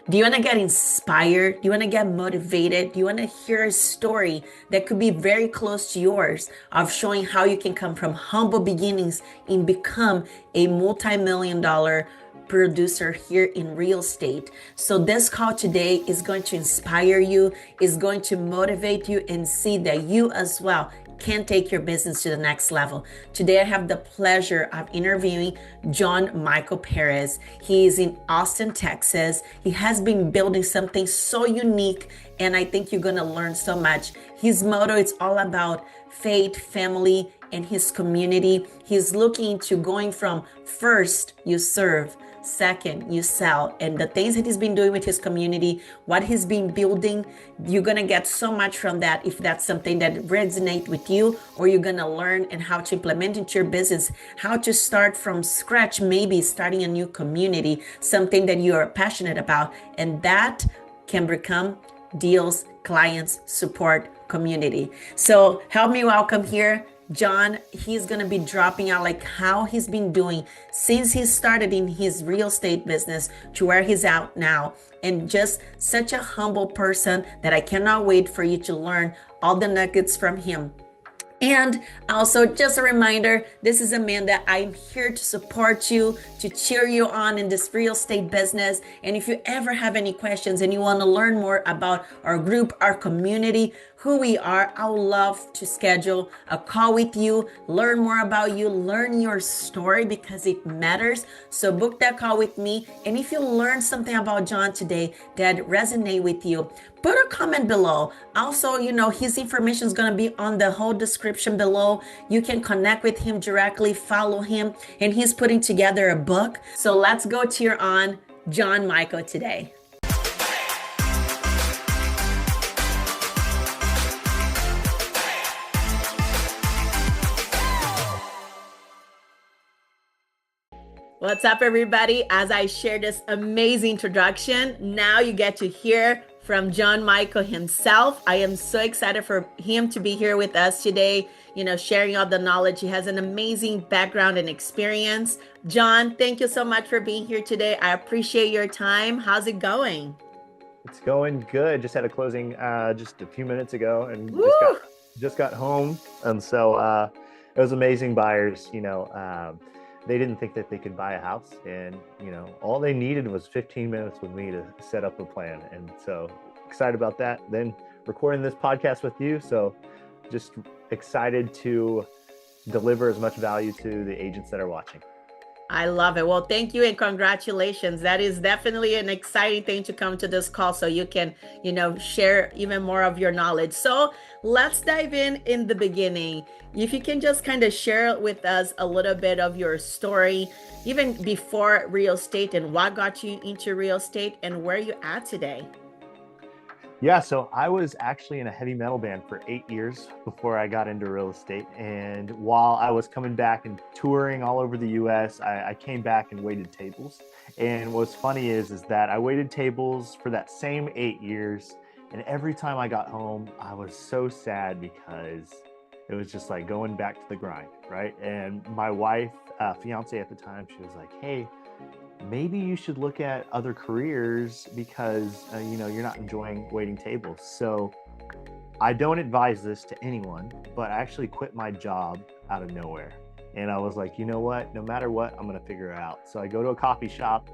Do you want to get inspired? Do you want to get motivated? Do you want to hear a story that could be very close to yours of showing how you can come from humble beginnings and become a multi-million dollar producer here in real estate? So this call today is going to inspire you, is going to motivate you and see that you as well can take your business to the next level. Today, I have the pleasure of interviewing John Michael Perez. He is in Austin, Texas. He has been building something so unique, and I think you're gonna learn so much. His motto is all about faith, family, and his community. He's looking to going from first, you serve, second, you sell, and the things that he's been doing with his community, what he's been building, you're gonna get so much from that if that's something that resonates with you, or you're gonna learn and how to implement into your business, how to start from scratch, maybe starting a new community, something that you are passionate about, and that can become deals, clients, support, community. So help me welcome here John. He's going to be dropping out like how he's been doing since he started in his real estate business to where he's out now. And just such a humble person that I cannot wait for you to learn all the nuggets from him. And also, just a reminder, this is Amanda. I'm here to support you, to cheer you on in this real estate business. And if you ever have any questions and you want to learn more about our group, our community, who we are, I would love to schedule a call with you, learn more about you, learn your story because it matters. So book that call with me. And if you learned something about John today that resonate with you, put a comment below. Also, his information is going to be on the whole description below. You can connect with him directly, follow him, and he's putting together a book. So let's go cheer on John Michael today. What's up, everybody? As I share this amazing introduction, now you get to hear from John Michael himself. I am so excited for him to be here with us today, sharing all the knowledge. He has an amazing background and experience. John, thank you so much for being here today. I appreciate your time. How's it going? It's going good. Just had a closing just a few minutes ago and just got home. And so it was amazing. Buyers, they didn't think that they could buy a house, and all they needed was 15 minutes with me to set up a plan. And so excited about that. Then recording this podcast with you, so just excited to deliver as much value to the agents that are watching. I love it. Well, thank you and congratulations. That is definitely an exciting thing to come to this call so you can, share even more of your knowledge. So let's dive in the beginning. If you can just kind of share with us a little bit of your story, even before real estate, and what got you into real estate and where you at today. Yeah, so I was actually in a heavy metal band for 8 years before I got into real estate. And while I was coming back and touring all over the US, I came back and waited tables. And what's funny is that I waited tables for that same 8 years. And every time I got home, I was so sad because it was just like going back to the grind, right? And my wife, fiance at the time, she was like, hey, maybe you should look at other careers because you're not enjoying waiting tables. So I don't advise this to anyone, but I actually quit my job out of nowhere. And I was like, you know what, no matter what, I'm going to figure it out. So I go to a coffee shop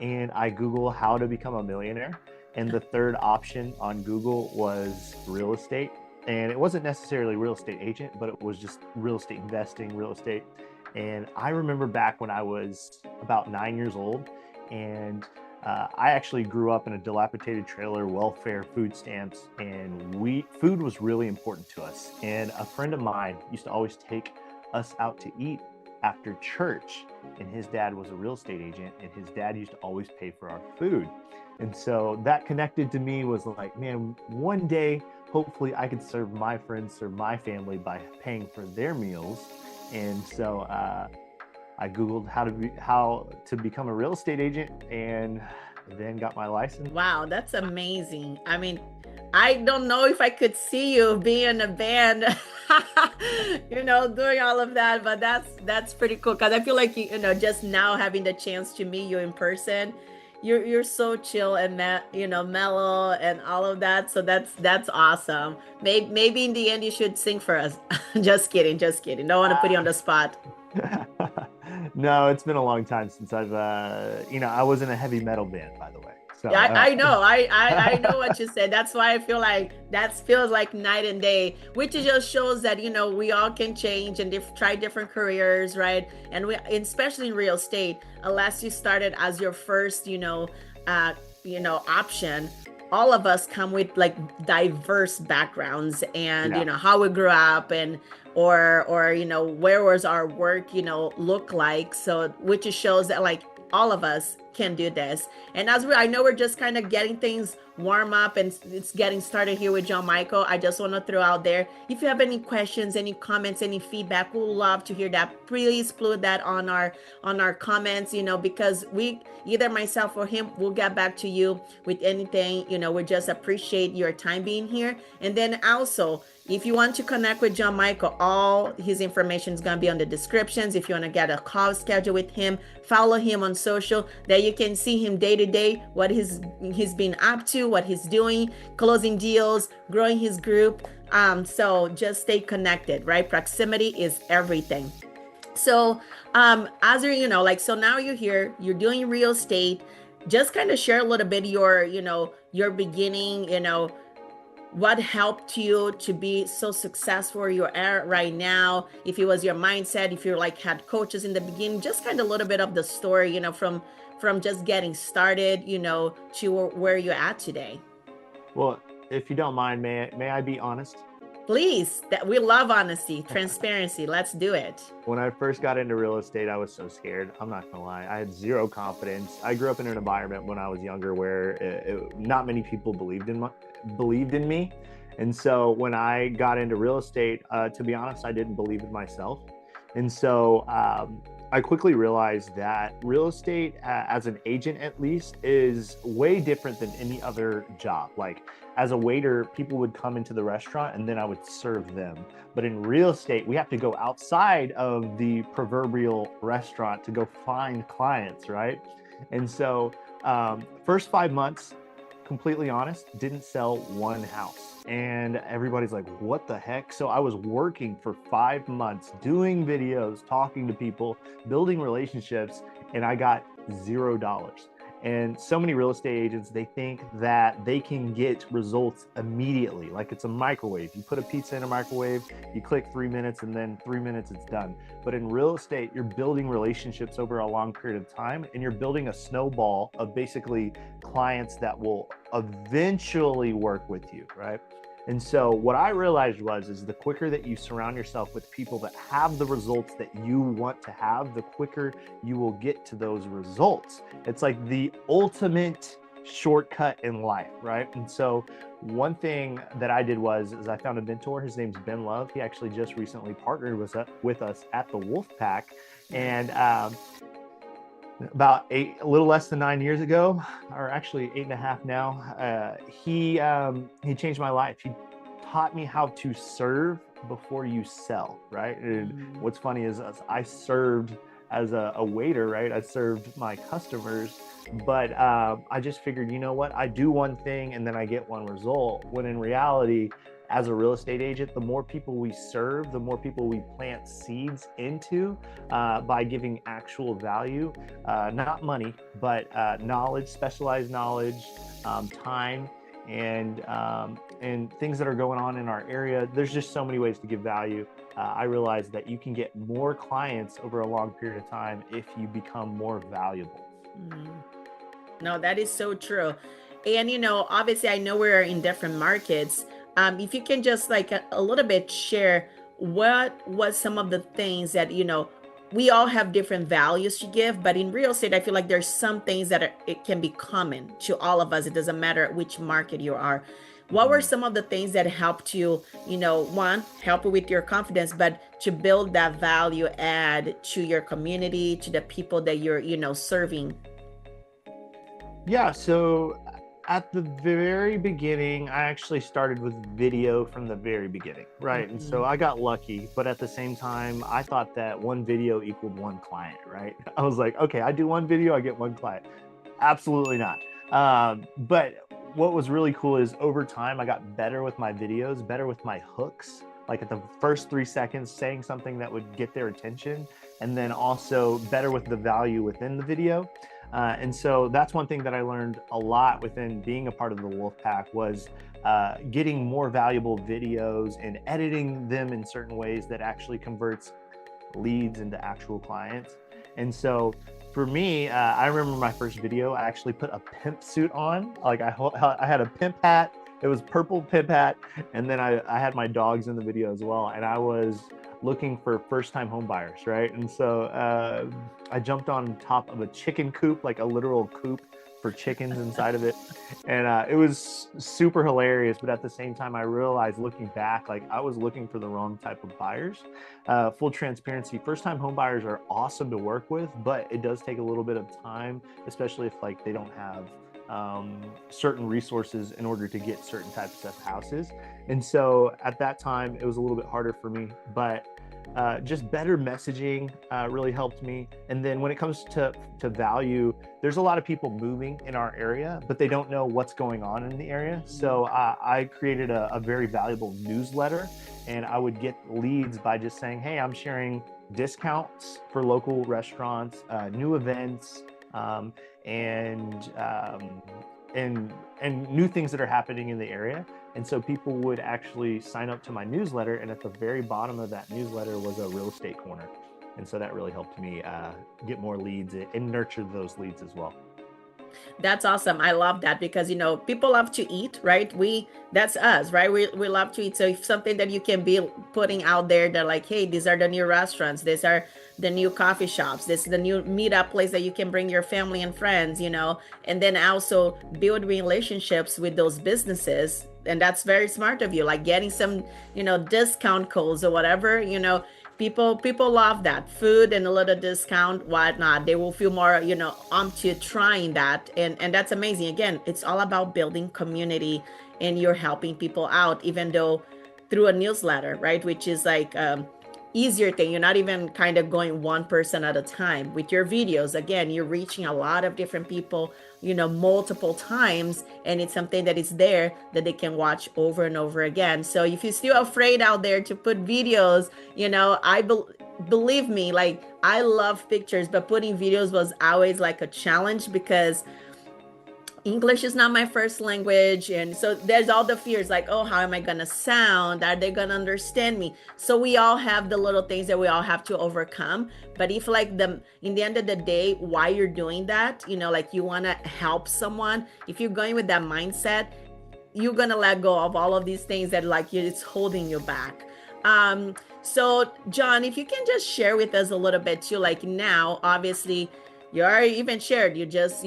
and I Google how to become a millionaire. And the third option on Google was real estate. And it wasn't necessarily real estate agent, but it was just real estate investing, real estate. And I remember back when I was about 9 years old, and I actually grew up in a dilapidated trailer, welfare, food stamps, and food was really important to us. And a friend of mine used to always take us out to eat after church, and his dad was a real estate agent, and his dad used to always pay for our food. And so that connected to me, was like, man, one day, hopefully I could serve my friends, serve my family by paying for their meals. And so I Googled how to become a real estate agent, and then got my license. Wow, that's amazing. I mean, I don't know if I could see you being in a band, doing all of that, but that's pretty cool. Cause I feel like, just now having the chance to meet you in person, you're so chill and mellow and all of that. So that's awesome. Maybe in the end you should sing for us. Just kidding, just kidding. Don't want to put you on the spot. No, it's been a long time since I've, I was in a heavy metal band, by the way. So, Yeah, I know. I know what you said. That's why I feel like that feels like night and day, which just shows that, we all can change and try different careers, right? And especially in real estate, unless you started as your first, option, all of us come with like diverse backgrounds and, yeah. how we grew up and or where was our work look like, so which just shows that like all of us can do this. And I know we're just kind of getting things warm up and it's getting started here with John Michael. I just want to throw out there, if you have any questions, any comments, any feedback, we'll love to hear that. Please put that on our comments, because we, either myself or him, will get back to you with anything. We just appreciate your time being here. And then also, if you want to connect with John Michael, all his information is going to be on the descriptions. If you want to get a call schedule with him, follow him on social, that you can see him day to day, what he's been up to, what he's doing, closing deals, growing his group. So just stay connected, right? Proximity is everything. So as so now you're here, you're doing real estate. Just kind of share a little bit your beginning, what helped you to be so successful where you're at right now, if it was your mindset, if you like had coaches in the beginning, just kind of a little bit of the story, from just getting started, to where you're at today. Well, if you don't mind, may I be honest? Please, that we love honesty, transparency. Let's do it. When I first got into real estate, I was so scared. I'm not gonna lie. I had zero confidence. I grew up in an environment when I was younger where not many people believed in me. And so when I got into real estate, to be honest, I didn't believe in myself. And so I quickly realized that real estate, as an agent at least, is way different than any other job. Like as a waiter, people would come into the restaurant and then I would serve them. But in real estate, we have to go outside of the proverbial restaurant to go find clients, right? And so first 5 months, completely honest, didn't sell one house. And everybody's like, what the heck? So I was working for 5 months, doing videos, talking to people, building relationships, and I got $0. And so many real estate agents, they think that they can get results immediately, like it's a microwave. You put a pizza in a microwave, you click 3 minutes, and then 3 minutes it's done. But in real estate, you're building relationships over a long period of time, and you're building a snowball of basically clients that will eventually work with you, right? And so what I realized is the quicker that you surround yourself with people that have the results that you want to have, the quicker you will get to those results. It's like the ultimate shortcut in life, right? And so one thing that I did is I found a mentor. His name's Ben Love. He actually just recently partnered with us at the Wolfpack. And about a little less than 9 years ago, or actually 8.5 now, he changed my life. He taught me how to serve before you sell, right? And what's funny is I served as a waiter, right? I served my customers, but I just figured, you know what? I do one thing and then I get one result. When in reality, as a real estate agent, the more people we serve, the more people we plant seeds into by giving actual value, not money, but knowledge, specialized knowledge, time, and things that are going on in our area. There's just so many ways to give value. I realized that you can get more clients over a long period of time if you become more valuable. No, that is so true. And obviously I know we're in different markets. If you can just like a little bit share what was some of the things that we all have different values to give, but in real estate I feel like there's some things that it can be common to all of us. It doesn't matter which market you are. What were some of the things that helped you, one, help with your confidence, but to build that value add to your community, to the people that you're serving? Yeah, so at the very beginning, I actually started with video from the very beginning, right? And so I got lucky, but at the same time, I thought that one video equaled one client, right? I was like, okay, I do one video, I get one client. Absolutely not. But what was really cool is over time, I got better with my videos, better with my hooks. Like at the first 3 seconds, saying something that would get their attention, and then also better with the value within the video. And so that's one thing that I learned a lot within being a part of the Wolfpack was getting more valuable videos and editing them in certain ways that actually converts leads into actual clients. And so for me, I remember my first video, I actually put a pimp suit on. Like I had a pimp hat. It was purple pimp hat. And then I had my dogs in the video as well. And I was looking for first time home buyers, right? And so I jumped on top of a chicken coop, like a literal coop for chickens inside of it. And it was super hilarious. But at the same time, I realized looking back, like I was looking for the wrong type of buyers. Full transparency, first time home buyers are awesome to work with, but it does take a little bit of time, especially if like they don't have certain resources in order to get certain types of houses. And so at that time, it was a little bit harder for me, but just better messaging really helped me. And then when it comes to value, there's a lot of people moving in our area, but they don't know what's going on in the area. So I created a very valuable newsletter, and I would get leads by just saying, hey, I'm sharing discounts for local restaurants, new events, and new things that are happening in the area. And so people would actually sign up to my newsletter, and at the very bottom of that newsletter was a real estate corner. And so that really helped me get more leads and nurture those leads as well. That's awesome. I love that because people love to eat, right? That's us, right? We love to eat. So if something that you can be putting out there that like, hey, these are the new restaurants, these are the new coffee shops, this is the new meetup place that you can bring your family and friends, and then also build relationships with those businesses. And that's very smart of you, like getting some, discount codes or whatever, people love that food and a little discount, whatnot. They will feel more onto trying that, and that's amazing. Again, it's all about building community, and you're helping people out, even though through a newsletter, right, which is like easier thing. You're not even kind of going one person at a time with your videos. Again, you're reaching a lot of different people, multiple times, and it's something that is there that they can watch over and over again. So if you're still afraid out there to put videos, believe me, like I love pictures, but putting videos was always like a challenge because English is not my first language. And so there's all the fears like, oh, how am I going to sound? Are they going to understand me? So we all have the little things that we all have to overcome. But if like in the end of the day, why you're doing that, like you want to help someone, if you're going with that mindset, you're going to let go of all of these things that like it's holding you back. So John, if you can just share with us a little bit too, like now, obviously you already even shared, you just,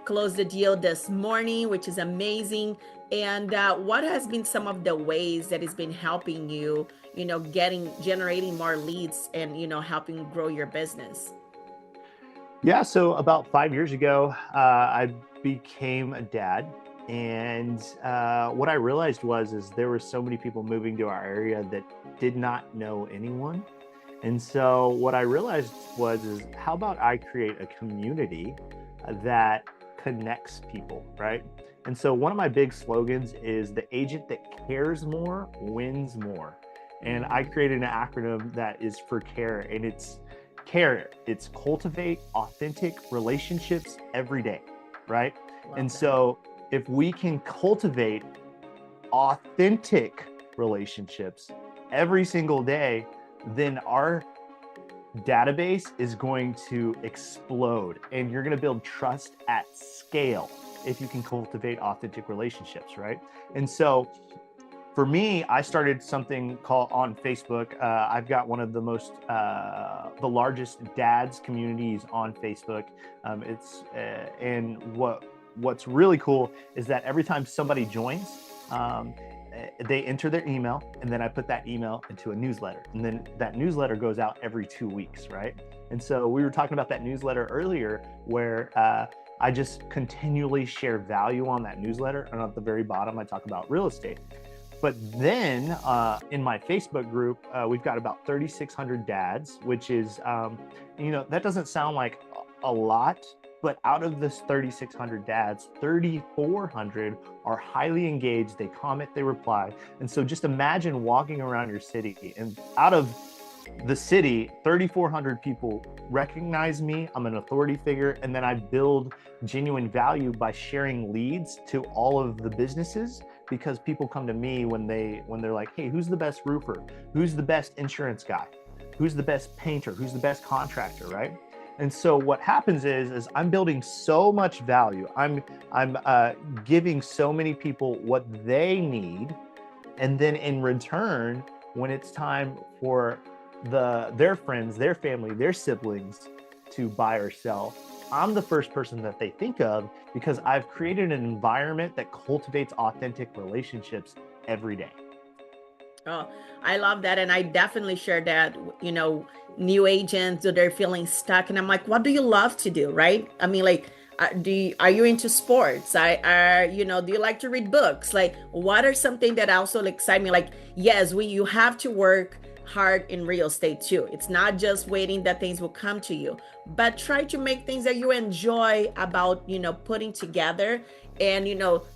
closed the deal this morning, which is amazing. And what has been some of the ways that it's been helping you, generating more leads and, helping grow your business? Yeah, so about 5 years ago, I became a dad. And what I realized is there were so many people moving to our area that did not know anyone. And so what I realized is how about I create a community that connects people, right? And so one of my big slogans is the agent that cares more wins more. And I created an acronym that is for CARE, and it's CARE. It's cultivate authentic relationships every day, right? Love And that. so if we can cultivate authentic relationships every single day, then our database is going to explode, and you're going to build trust at scale if you can cultivate authentic relationships, right? And so for me, I started something called on Facebook. I've got one of the largest dads communities on Facebook. And what's really cool is that every time somebody joins, they enter their email, and then I put that email into a newsletter, and then that newsletter goes out every 2 weeks, right? And so we were talking about that newsletter earlier, where I just continually share value on that newsletter, and at the very bottom I talk about real estate. But then in my Facebook group, we've got about 3,600 dads, which is, that doesn't sound like a lot, But out of this 3,600 dads, 3,400 are highly engaged. They comment, they reply. And so just imagine walking around your city, and out of the city, 3,400 people recognize me. I'm an authority figure. And then I build genuine value by sharing leads to all of the businesses, because people come to me when they're like, hey, who's the best roofer? Who's the best insurance guy? Who's the best painter? Who's the best contractor, right? And so what happens is I'm building so much value. I'm giving so many people what they need, and then in return, when it's time for their friends, their family, their siblings to buy or sell, I'm the first person that they think of, because I've created an environment that cultivates authentic relationships every day. Oh, I love that. And I definitely share that, new agents, they're feeling stuck. And I'm like, what do you love to do? Right. I mean, like, are you into sports? Do you like to read books? Like, what are something that also excite me? Like, yes, you have to work hard in real estate too. It's not just waiting that things will come to you, but try to make things that you enjoy about, putting together and,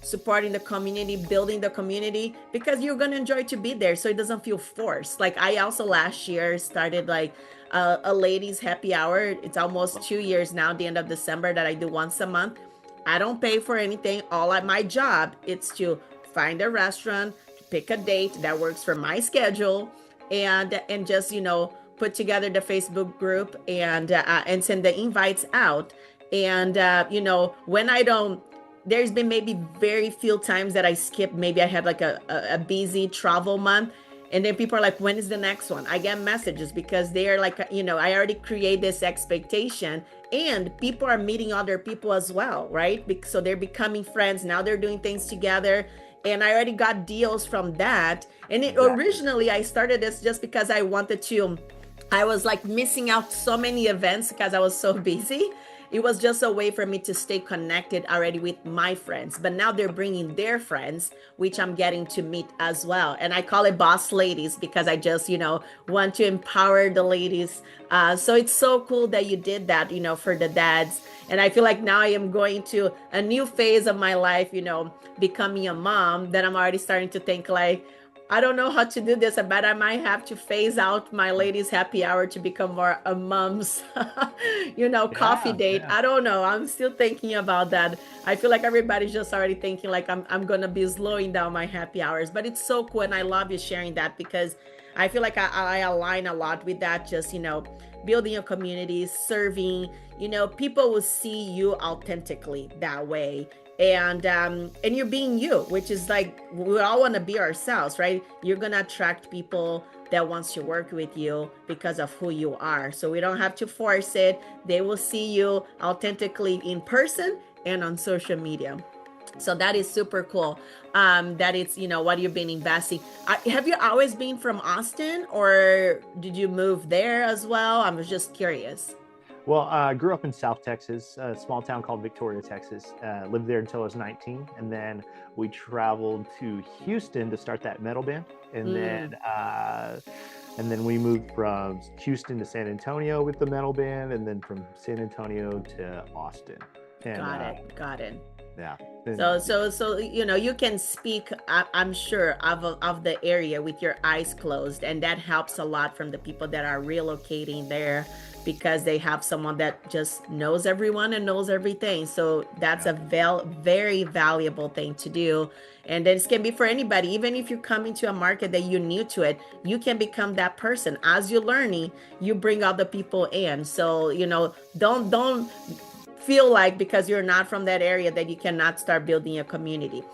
supporting the community, building the community, because you're going to enjoy to be there. So it doesn't feel forced. Like, I also last year started like a ladies happy hour. It's almost 2 years now, the end of December, that I do once a month. I don't pay for anything. All at my job, it's to find a restaurant, pick a date that works for my schedule, and just put together the Facebook group and send the invites out. And when I don't, there's been maybe very few times that I skip. Maybe I had like a busy travel month, and then people are like, when is the next one? I get messages because they are like, I already create this expectation, and people are meeting other people as well, right? So they're becoming friends. Now they're doing things together. And I already got deals from that. And originally I started this just because I was like missing out so many events because I was so busy. It was just a way for me to stay connected already with my friends. But now they're bringing their friends, which I'm getting to meet as well. And I call it boss ladies because I just, want to empower the ladies. So it's so cool that you did that, for the dads. And I feel like now I am going to a new phase of my life, becoming a mom, that I'm already starting to think like, I don't know how to do this, but I might have to phase out my ladies happy hour to become more a mom's, coffee date. Yeah. I don't know. I'm still thinking about that. I feel like everybody's just already thinking like I'm going to be slowing down my happy hours, but it's so cool. And I love you sharing that because I feel like I align a lot with that. Just, building a community, serving, people will see you authentically that way. And you're being you, which is like, we all want to be ourselves, right? You're gonna attract people that wants to work with you because of who you are. So we don't have to force it. They will see you authentically in person and on social media. So that is super cool. That it's, what you've been investing. Have you always been from Austin, or did you move there as well? I was just curious. Well, I grew up in South Texas, a small town called Victoria, Texas. Lived there until I was 19, and then we traveled to Houston to start that metal band, and then we moved from Houston to San Antonio with the metal band, and then from San Antonio to Austin. And, Got it. Yeah. So you can speak, I'm sure, of the area with your eyes closed, and that helps a lot from the people that are relocating there, because they have someone that just knows everyone and knows everything. So that's a very valuable thing to do. And this can be for anybody. Even if you come into a market that you're new to it, you can become that person. As you're learning, you bring other people in. So, don't feel like because you're not from that area that you cannot start building a community.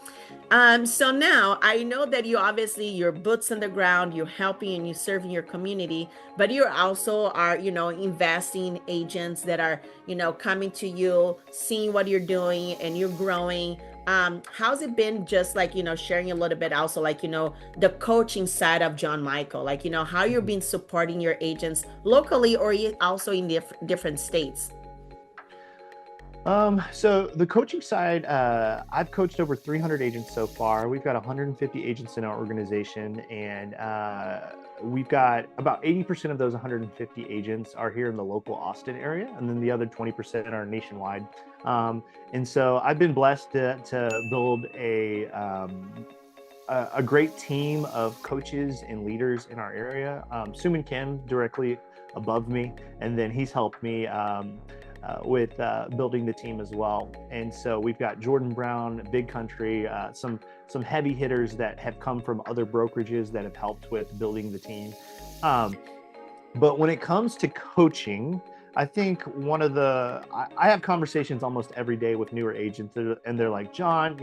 So now I know that you're boots on the ground, you're helping and you're serving your community, but you also are, investing in agents that are, coming to you, seeing what you're doing and you're growing. How's it been, just like, sharing a little bit also, like, the coaching side of John Michael, like, how you've been supporting your agents locally or also in different states? So the coaching side, I've coached over 300 agents so far. We've got 150 agents in our organization, and we've got about 80% of those 150 agents are here in the local Austin area, and then the other 20% are nationwide. And so I've been blessed to build a great team of coaches and leaders in our area. Suman Kim directly above me, and then he's helped me with building the team as well. And so we've got Jordan Brown, Big Country, some heavy hitters that have come from other brokerages that have helped with building the team. But when it comes to coaching, I think I have conversations almost every day with newer agents, and they're like, John,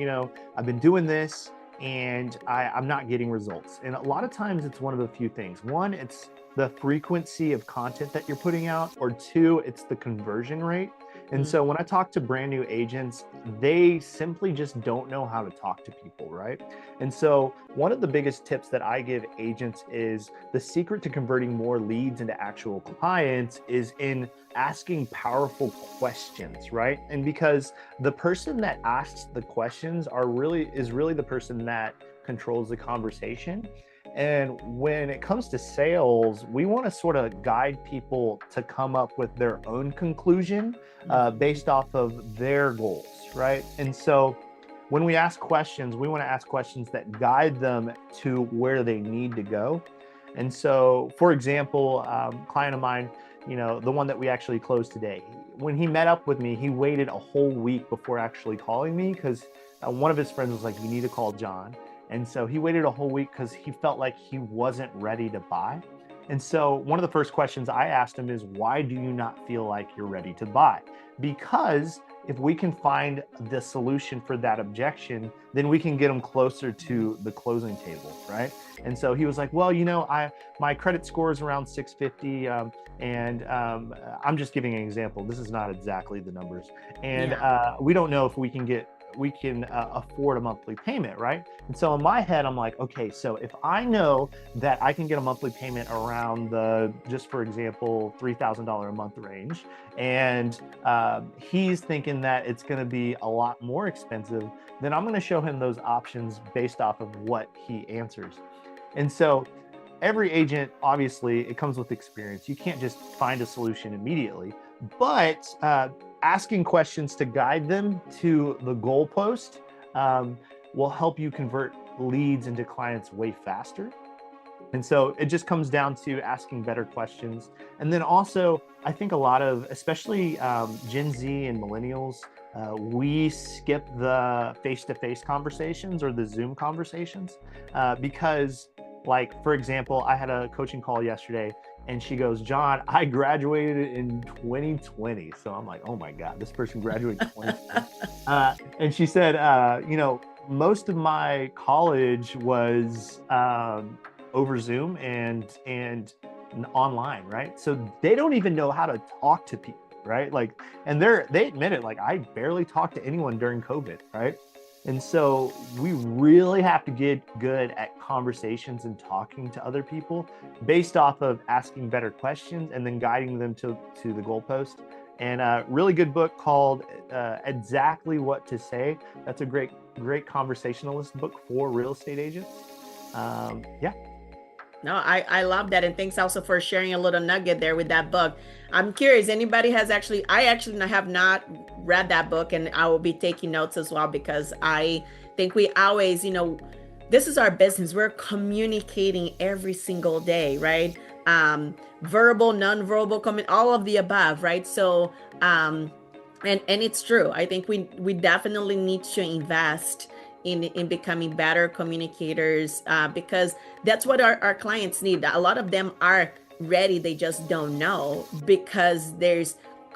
I've been doing this and I'm not getting results. And a lot of times it's one of a few things. One, it's the frequency of content that you're putting out, or two, it's the conversion rate. And so when I talk to brand new agents, they simply just don't know how to talk to people, right? And so one of the biggest tips that I give agents is the secret to converting more leads into actual clients is in asking powerful questions, right? And because the person that asks the questions is really the person that controls the conversation. And when it comes to sales, we want to sort of guide people to come up with their own conclusion based off of their goals, right? And so when we ask questions, we want to ask questions that guide them to where they need to go. And so, for example, client of mine, the one that we actually closed today, when he met up with me, he waited a whole week before actually calling me because one of his friends was like, you need to call John. And so he waited a whole week because he felt like he wasn't ready to buy. And so one of the first questions I asked him is, why do you not feel like you're ready to buy? Because if we can find the solution for that objection, then we can get them closer to the closing table, right? And so he was like, well, my credit score is around 650, and I'm just giving an example. This is not exactly the numbers. And we don't know if we can afford a monthly payment, right? And so in my head, I'm like, okay, so if I know that I can get a monthly payment around just for example, $3,000 a month range, and he's thinking that it's going to be a lot more expensive, then I'm going to show him those options based off of what he answers. And so every agent, obviously, it comes with experience. You can't just find a solution immediately, but asking questions to guide them to the goalpost will help you convert leads into clients way faster. And so it just comes down to asking better questions. And then also, I think a lot of, especially Gen Z and millennials, we skip the face-to-face conversations or the Zoom conversations because, like, for example, I had a coaching call yesterday, and she goes, John, I graduated in 2020. So I'm like, oh my God, this person graduated in 2020. And she said, most of my college was over Zoom and online, right? So they don't even know how to talk to people, right? Like, and they admit it, like, I barely talked to anyone during COVID, right? And so we really have to get good at conversations and talking to other people based off of asking better questions and then guiding them to the goalpost. And a really good book called Exactly What to Say. That's a great conversationalist book for real estate agents. Yeah. No, I love that. And thanks also for sharing a little nugget there with that book. I'm curious, anybody has I actually have not read that book, and I will be taking notes as well, because I think we always, this is our business. We're communicating every single day, right? Verbal, non-verbal, all of the above, right? So, and it's true. I think we definitely need to invest in becoming better communicators, because that's what our clients need. A lot of them are ready, they just don't know, because there's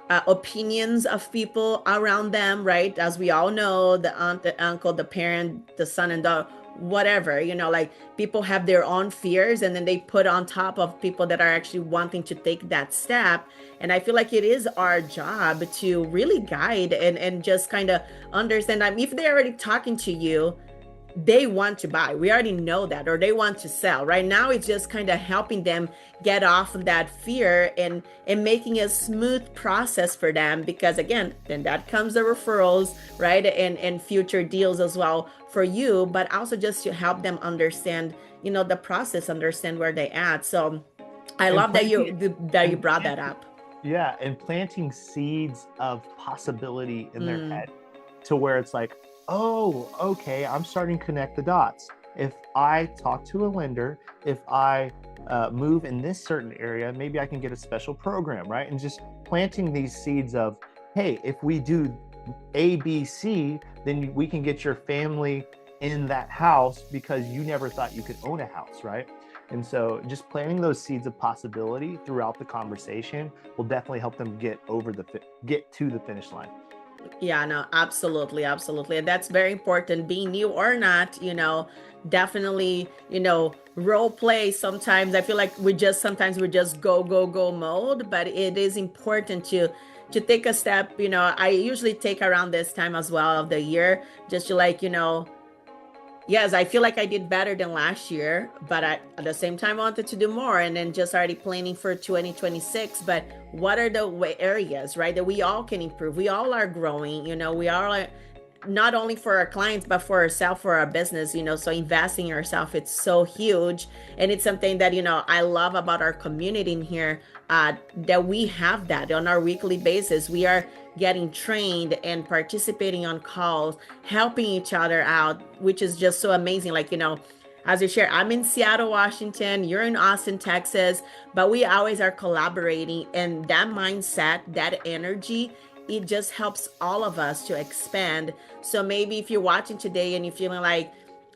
opinions of people around them, right? As we all know, the aunt, the uncle, the parent, the son and daughter, whatever, like people have their own fears, and then they put on top of people that are actually wanting to take that step. And I feel like it is our job to really guide and just kind of understand. If they're already talking to you, they want to buy. We already know that, or they want to sell. Right now, it's just kind of helping them get off of that fear and making a smooth process for them. Because again, then that comes the referrals, right, and future deals as well for you, but also just to help them understand, the process, understand where they at. So I And love that planting you and brought that planting up. Yeah, and planting seeds of possibility in their Mm, head to where it's like, oh, okay, I'm starting to connect the dots. If I talk to a lender, if I move in this certain area, maybe I can get a special program, right? And just planting these seeds of, hey, if we do A, B, C, then we can get your family in that house because you never thought you could own a house, right? And so just planting those seeds of possibility throughout the conversation will definitely help them get to the finish line. yeah, no, absolutely, absolutely. And that's very important. Being new or not, definitely, role play. Sometimes I feel like sometimes we just go, go, go mode, but it is important to take a step. I usually take around this time as well of the year, just to like, yes, I feel like I did better than last year, but at the same time, I wanted to do more and then just already planning for 2026. But what are the areas, right, that we all can improve? We all are growing, we are like, not only for our clients, but for ourselves, for our business, so investing in yourself, it's so huge. And it's something that, I love about our community in here, that we have that on our weekly basis. We are getting trained and participating on calls, helping each other out, which is just so amazing. Like, as you share, I'm in Seattle, Washington, you're in Austin, Texas, but we always are collaborating. And that mindset, that energy, it just helps all of us to expand. So maybe if you're watching today and you're feeling like,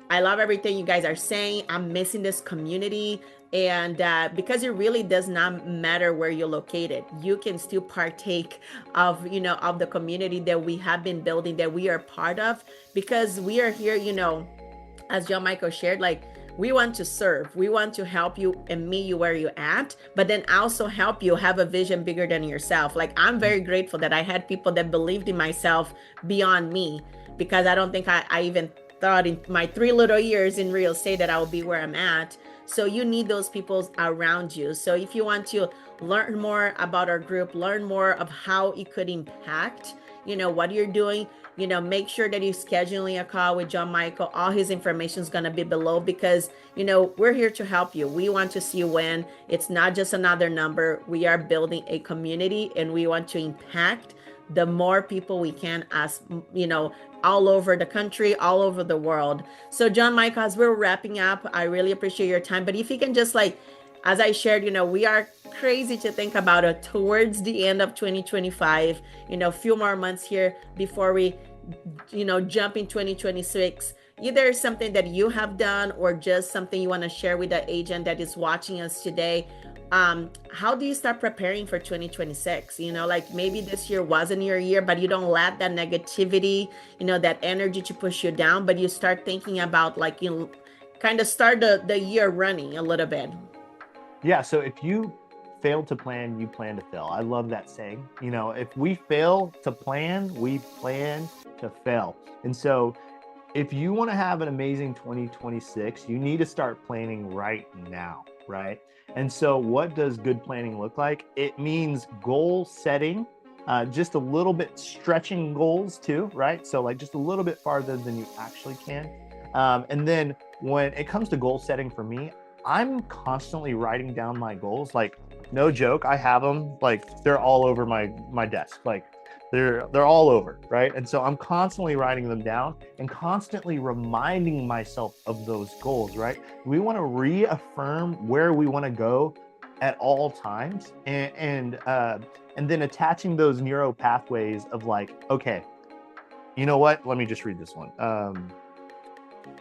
I love everything you guys are saying, I'm missing this community. And because it really does not matter where you're located, you can still partake of the community that we have been building, that we are part of, because we are here, as John Michael shared, like, we want to serve, we want to help you and meet you where you're at, but then also help you have a vision bigger than yourself. Like, I'm very grateful that I had people that believed in myself beyond me, because I don't think I even thought in my 3 little years in real estate that I will be where I'm at. So you need those people around you. So if you want to learn more about our group, learn more of how it could impact, what you're doing, make sure that you're scheduling a call with John Michael. All his information is going to be below, because, we're here to help you. We want to see you win. It's not just another number. We are building a community and we want to impact the more people we can, as all over the country, all over the world. So John Michael, as we're wrapping up, I really appreciate your time. But if you can just, like, as I shared, we are crazy to think about it towards the end of 2025, a few more months here before we, jump in 2026. Either something that you have done or just something you want to share with the agent that is watching us today. How do you start preparing for 2026? Like, maybe this year wasn't your year, but you don't let that negativity, that energy to push you down, but you start thinking about, like, kind of start the year running a little bit. Yeah, so if you fail to plan, you plan to fail. I love that saying. If we fail to plan, we plan to fail. And so if you want to have an amazing 2026, you need to start planning right now, right? And so, what does good planning look like? It means goal setting, just a little bit stretching goals too, right? So, like, just a little bit farther than you actually can. And then, when it comes to goal setting for me, I'm constantly writing down my goals. Like, no joke, I have them, like, they're all over my desk. Like, they're all over, right? And so I'm constantly writing them down and constantly reminding myself of those goals, right? We want to reaffirm where we want to go at all times, and then attaching those neuro pathways of, like, okay, you know what, let me just read this one.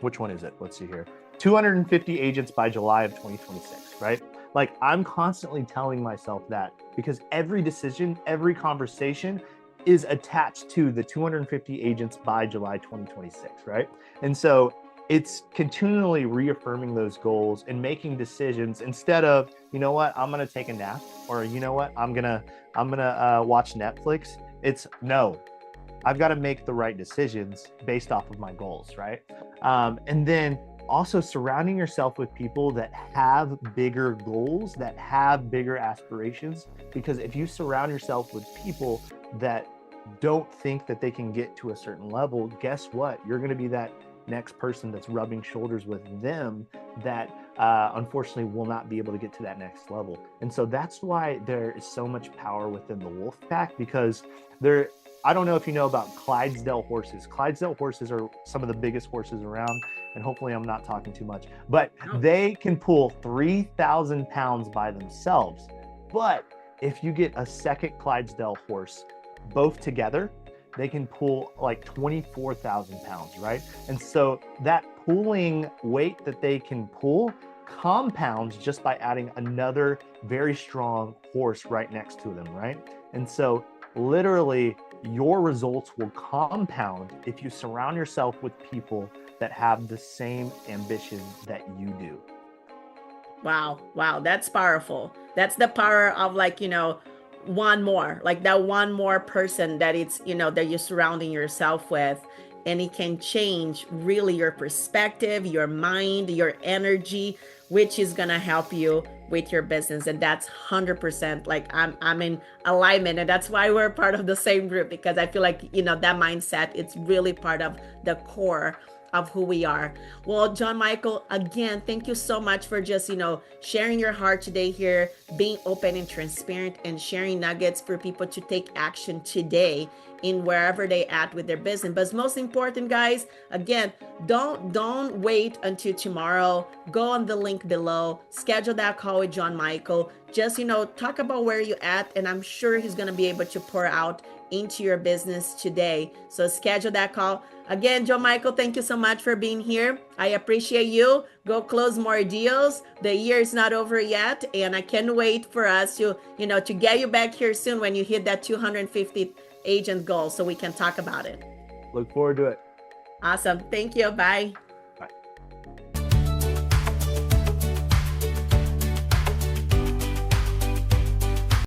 Which one is it? Let's see here. 250 agents by July of 2026, right? Like, I'm constantly telling myself that, because every decision, every conversation is attached to the 250 agents by July 2026, right? And so it's continually reaffirming those goals and making decisions instead of, you know what, I'm gonna take a nap, or, you know what, I'm gonna watch Netflix. It's no, I've got to make the right decisions based off of my goals, right? And then also surrounding yourself with people that have bigger goals, that have bigger aspirations. Because if you surround yourself with people that don't think that they can get to a certain level, guess what? You're going to be that next person that's rubbing shoulders with them that unfortunately will not be able to get to that next level. And so that's why there is so much power within the Wolfpack, because there, I don't know if you know about Clydesdale horses. Clydesdale horses are some of the biggest horses around, and hopefully I'm not talking too much, but they can pull 3,000 pounds by themselves. But if you get a second Clydesdale horse, both together, they can pull like 24,000 pounds, right? And so that pulling weight that they can pull compounds just by adding another very strong horse right next to them, right? And so literally your results will compound if you surround yourself with people that have the same ambition that you do. Wow. Wow. That's powerful. That's the power of, like, one more, like that one more person that it's, that you're surrounding yourself with. And it can change really your perspective, your mind, your energy, which is going to help you with your business. And that's 100% like I'm in alignment. And that's why we're part of the same group, because I feel like, that mindset, it's really part of the core of who we are. Well, John Michael, again, thank you so much for just, sharing your heart today here, being open and transparent, and sharing nuggets for people to take action today in wherever they at with their business. But most important, guys, again, don't wait until tomorrow. Go on the link below, schedule that call with John Michael. Just, talk about where you at, and I'm sure he's going to be able to pour out into your business today. So schedule that call. Again, John Michael, thank you so much for being here. I appreciate you. Go close more deals. The year is not over yet, and I can't wait for us to, to get you back here soon when you hit that 250 agent goal so we can talk about it. Look forward to it. Awesome. Thank you. Bye.